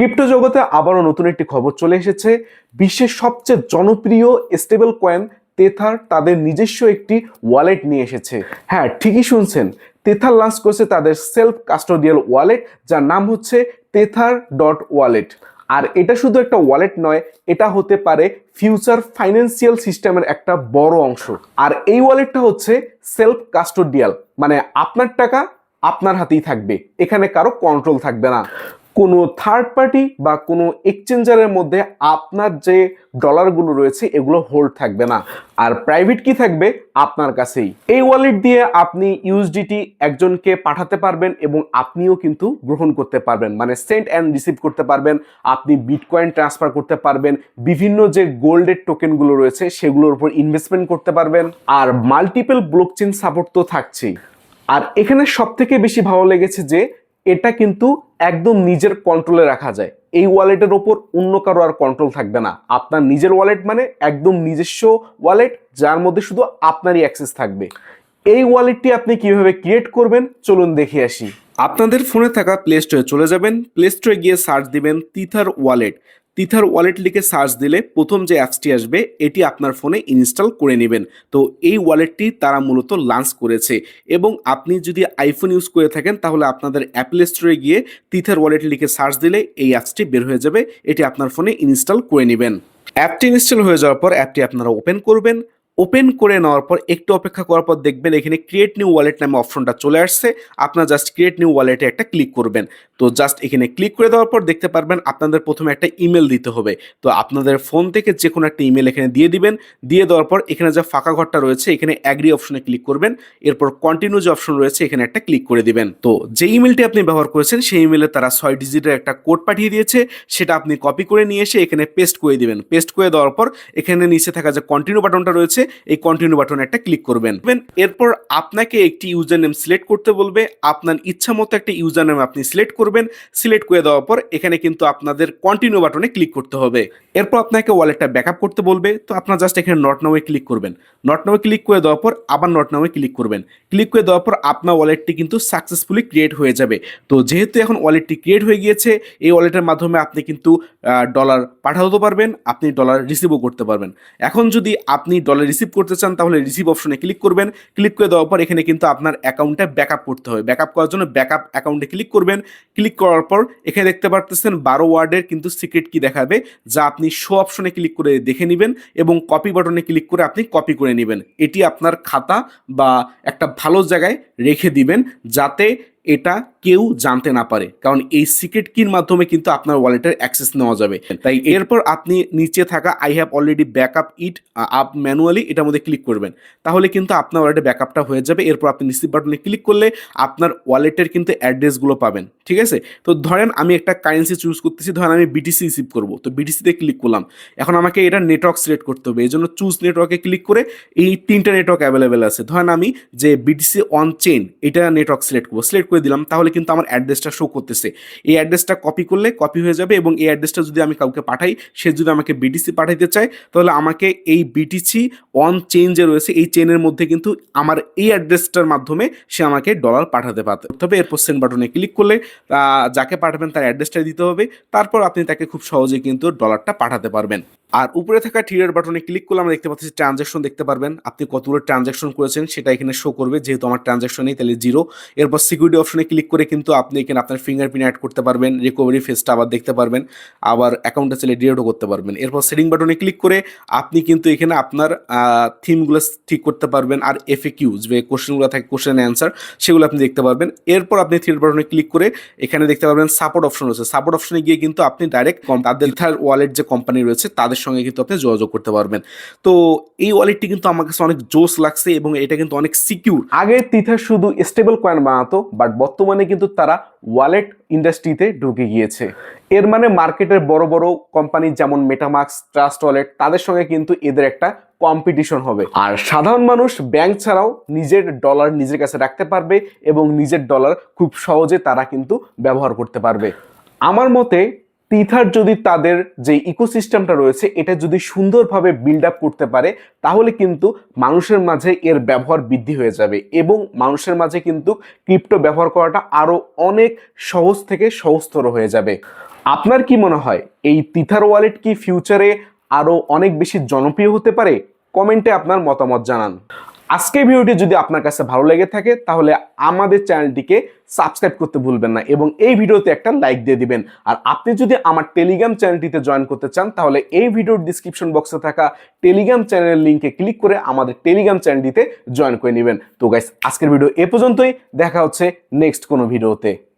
Crypto জগতে আবারও নতুন একটি খবর চলে এসেছে। বিশ্বের সবচেয়ে জনপ্রিয় স্টেবল কয়েন তেথার তাদের নিজস্ব একটি ওয়ালেট নিয়ে এসেছে। হ্যাঁ, ঠিকই শুনছেন, তেথার লঞ্চ করেছে তাদের সেলফ কাস্টোডিয়াল ওয়ালেট, যার নাম হচ্ছে tether.wallet। আর এটা শুধু একটা ওয়ালেট নয়, এটা হতে পারে ফিউচার ফাইন্যান্সিয়াল সিস্টেমের একটা বড় অংশ। আর এই ওয়ালেটটা হচ্ছে সেলফ কাস্টোডিয়াল, মানে আপনার টাকা আপনার হাতেই থাকবে, এখানে কারো কন্ট্রোল থাকবে না। কোনো থার্ড পার্টি বা কোনো এক্সচেঞ্জারের মধ্যে আপনার যে ডলারগুলো রয়েছে এগুলো হোল্ড থাকবে না, আর প্রাইভেট কি থাকবে আপনার কাছেই। এই ওয়ালেট দিয়ে আপনি ইউএসডিটি একজনকে পাঠাতে পারবেন এবং আপনিও কিন্তু গ্রহণ করতে পারবেন, মানে সেন্ড অ্যান্ড রিসিভ করতে পারবেন। আপনি বিটকয়েন ট্রান্সফার করতে পারবেন, বিভিন্ন যে গোল্ডের টোকেনগুলো রয়েছে সেগুলোর উপর ইনভেস্টমেন্ট করতে পারবেন, আর মাল্টিপল ব্লকচেন সাপোর্ট তো থাকছেই। আর এখানে সব থেকে বেশি ভালো লেগেছে যে এটা কিন্তু একদম নিজের কন্ট্রোলে রাখা যায়। এই ওয়ালেটের ওপর অন্য কারো আর কন্ট্রোল থাকবে না। আপনার নিজের ওয়ালেট মানে একদম নিজস্ব ওয়ালেট, যার মধ্যে শুধু আপনারই অ্যাক্সেস থাকবে। এই ওয়ালেটটি আপনি কিভাবে ক্রিয়েট করবেন চলুন দেখে আসি। আপনাদের ফোনে থাকা প্লে স্টোরে চলে যাবেন, প্লে স্টোরে গিয়ে সার্চ দিবেন তিথার ওয়ালেট। তিথার ওয়ালেট লিখে সার্চ দিলে প্রথম যে অ্যাপসটি আসবে এটি আপনার ফোনে ইনস্টল করে নেবেন। তো এই ওয়ালেটটি তারা মূলত লঞ্চ করেছে, এবং আপনি যদি আইফোন ইউজ করে থাকেন তাহলে আপনাদের অ্যাপল স্টোরে গিয়ে তিথার ওয়ালেট লিখে সার্চ দিলে এই অ্যাপসটি বের হয়ে যাবে, এটি আপনার ফোনে ইনস্টল করে নেবেন। অ্যাপটি ইনস্টল হয়ে যাওয়ার পর অ্যাপটি আপনারা ওপেন করবেন। ওপেন করে নেওয়ার পর একটু অপেক্ষা করার পর দেখবেন এখানে ক্রিয়েট নিউ ওয়ালেট নামে অপশনটা চলে আসছে। আপনার জাস্ট ক্রিয়েট নিউ ওয়ালেটে একটা ক্লিক করবেন। তো জাস্ট এখানে ক্লিক করে দেওয়ার পর দেখতে পারবেন আপনাদের প্রথমে একটা ইমেল দিতে হবে। তো আপনাদের ফোন থেকে যে কোনো একটা ইমেল এখানে দিয়ে দিবেন। দিয়ে দেওয়ার পর এখানে যে ফাঁকা ঘরটা রয়েছে এখানে অ্যাগ্রি অপশনে ক্লিক করবেন। এরপর কন্টিনিউ যে অপশন রয়েছে এখানে একটা ক্লিক করে দিবেন। তো যে ইমেলটি আপনি ব্যবহার করেছেন সেই ইমেলে তারা 6 ডিজিটের একটা কোড পাঠিয়ে দিয়েছে, সেটা আপনি কপি করে নিয়ে এসে এখানে পেস্ট করে দিবেন। পেস্ট করে দেওয়ার পর এখানে নিচে থাকা যে কন্টিনিউ বাটনটা রয়েছে এই কন্টিনিউ বাটনে একটা ক্লিক করবেন। এরপর আপনাকে একটি ইউজার নেম সিলেক্ট করতে বলবে। আপনার ইচ্ছা মতো একটা ইউজার নেম আপনি সিলেক্ট করবেন। সিলেক্ট করে দেওয়ার পর এখানে কিন্তু আপনাদের কন্টিনিউ বাটনে ক্লিক করতে হবে। এরপর আপনাকে ওয়ালেটটা ব্যাকআপ করতে বলবে। তো আপনার জাস্ট এখানে নট নাওয়ে ক্লিক করবেন। নট নাওয়ে ক্লিক করে দেওয়ার পর আবার নট নাওয়ে ক্লিক করবেন। ক্লিক করে দেওয়ার পর আপনার ওয়ালেটটি কিন্তু সাকসেসফুলি ক্রিয়েট হয়ে যাবে। তো যেহেতু এখন ওয়ালেটটি ক্রিয়েট হয়ে গিয়েছে, এই ওয়ালেটের মাধ্যমে আপনি কিন্তু ডলার পাঠাতে পারবেন, আপনি ডলার রিসিভও করতে পারবেন। এখন যদি আপনি ডলার রিসিভ করতে চান তাহলে রিসিভ অপশনে ক্লিক করবেন। ক্লিক করে দেওয়ার পর এখানে কিন্তু আপনার অ্যাকাউন্টটা ব্যাকআপ করতে হবে। ব্যাকআপ করার জন্য ব্যাকআপ অ্যাকাউন্টে ক্লিক করবেন। ক্লিক করার পর এখানে দেখতে পারতেছেন 12 ওয়ার্ডের কিন্তু সিক্রেট কি দেখাবে, যা আপনি শো অপশনে ক্লিক করে দেখে নেবেন এবং কপি বাটনে ক্লিক করে আপনি কপি করে নেবেন। এটি আপনার খাতা বা একটা ভালো জায়গায় রেখে দিবেন যাতে এটা কেউ জানতে না পারে, কারণ এই সিক্রেট কির মাধ্যমে কিন্তু আপনার ওয়ালেটের অ্যাক্সেস নেওয়া যাবে। তাই এরপর আপনি নিচে থাকা I have already backup it up manually এটার মধ্যে ক্লিক করবেন, তাহলে কিন্তু আপনার ওয়ালেটের ব্যাকআপটা হয়ে যাবে। এরপর আপনি রিসিভ বাটনে ক্লিক করলে আপনার ওয়ালেটের কিন্তু অ্যাড্রেসগুলো পাবেন, ঠিক আছে। তো ধরেন আমি একটা কারেন্সি চুজ করতেছি, ধরেন আমি বিটিসি রিসিভ করবো, তো বিটিসিতে ক্লিক করলাম। এখন আমাকে এটা নেটওয়ার্ক সিলেক্ট করতে হবে, এই জন্য চুজ নেটওয়ার্কে ক্লিক করে এই 3টা নেটওয়ার্ক অ্যাভেলেবেল আছে। ধরেন আমি যে বিটিসি অন চেইন এটা নেটওয়ার্ক সিলেক্ট করবো, সিলেক্ট করে দিলাম, তাহলে কিন্তু আমার অ্যাড্রেসটা শো করতেছে। এই অ্যাড্রেসটা কপি করলে কপি হয়ে যাবে, এবং এই অ্যাড্রেসটা যদি আমি কাউকে পাঠাই, সে যদি আমাকে বিটিসি পাঠাইতে চায় তাহলে আমাকে এই বিটিসি অন চেইন যে রয়েছে এই চেইনের মধ্যে কিন্তু আমার এই অ্যাড্রেসটার মাধ্যমে সে আমাকে ডলার পাঠাতে পারবে। তবে এরপর সেন্ড বাটনে ক্লিক করলে যাকে পাঠাবেন তার অ্যাড্রেসটা দিতে হবে, তারপর আপনি তাকে খুব সহজেই কিন্তু ডলারটা পাঠাতে পারবেন। আর উপরে থাকা থ্রিডর বাটনে ক্লিক করলে আমরা দেখতে পাচ্ছি ট্রানজ্যাকশন দেখতে পারবেন। আপনি কতগুলো ট্রানজ্যাকশন করেছেন সেটা এখানে শো করবে, যেহেতু আমার ট্রানজ্যাকশন নেই তাহলে 0। এরপর সিকিউরিটি অপশনে ক্লিক করে কিন্তু আপনি এখানে আপনার ফিঙ্গারপ্রিন্ট অ্যাড করতে পারবেন, রিকভারি ফেসটা আবার দেখতে পারবেন, আবার অ্যাকাউন্টটা চাইলে ডিলিটও করতে পারবেন। এরপর সেটিং বাটনে ক্লিক করে আপনি কিন্তু এখানে আপনার থিমগুলো ঠিক করতে পারবেন, আর FAQs যে কোশ্চেনগুলো থাকে, কোশ্চেন অ্যান্সার, সেগুলো আপনি দেখতে পারবেন। এরপর আপনি থ্রিডর বাটনে ক্লিক করে এখানে দেখতে পারবেন সাপোর্ট অপশন রয়েছে। সাপোর্ট অপশনে গিয়ে কিন্তু আপনি ডাইরেক্ট তাদের তিথার ওয়ালেট যে কোম্পানি রয়েছে তাদের সঙ্গে কিন্তু আপনি যোগাযোগ করতে পারবেন। তো এই ওয়ালেটটি কিন্তু আমার কাছে অনেক জোস লাগছে এবং এটা কিন্তু অনেক সিকিউর। আগে তিথার শুধু স্টেবল কয়েন বানাতো, বাট বর্তমানে কিন্তু তারা ওয়ালেট ইন্ডাস্ট্রিতে ঢুকে গিয়েছে। এর মানে মার্কেটের বড় বড় কোম্পানি যেমন মেটামাস্ক, ট্রাস্ট ওয়ালেট, তাদের সঙ্গে কিন্তু এদের একটা কম্পিটিশন হবে। আর সাধারণ মানুষ ব্যাংক ছাড়াও নিজের ডলার নিজের কাছে রাখতে পারবে এবং নিজের ডলার খুব সহজে তারা কিন্তু ব্যবহার করতে পারবে। আমার মতে তিথার যদি তাদের যে ইকোসিস্টেমটা রয়েছে এটা যদি সুন্দরভাবে বিল্ড আপ করতে পারে তাহলে কিন্তু মানুষের মাঝে এর ব্যবহার বৃদ্ধি হয়ে যাবে এবং মানুষের মাঝে কিন্তু ক্রিপ্টো ব্যবহার করাটা আরো অনেক সহজ থেকে সহজতর হয়ে যাবে। আপনার কি মনে হয় এই তিথার ওয়ালেট কি ফিউচারে আরো অনেক বেশি জনপ্রিয় হতে পারে? কমেন্টে আপনার মতামত জানান। আজকের ভিডিওটি যদি আপনার কাছে ভালো লেগে থাকে তাহলে আমাদের চ্যানেলটিকে সাবস্ক্রাইব করতে ভুলবেন না এবং এই ভিডিওতে একটা লাইক দিয়ে দিবেন। আর আপনি যদি আমার টেলিগ্রাম চ্যানেলটিতে জয়েন করতে চান তাহলে এই ভিডিওর ডিসক্রিপশন বক্সে থাকা টেলিগ্রাম চ্যানেলের লিংকে ক্লিক করে আমাদের টেলিগ্রাম চ্যানেলটিতে জয়েন করে নেবেন। তো গাইস, আজকের ভিডিও এ পর্যন্তই। দেখা হচ্ছে নেক্সট কোনো ভিডিওতে।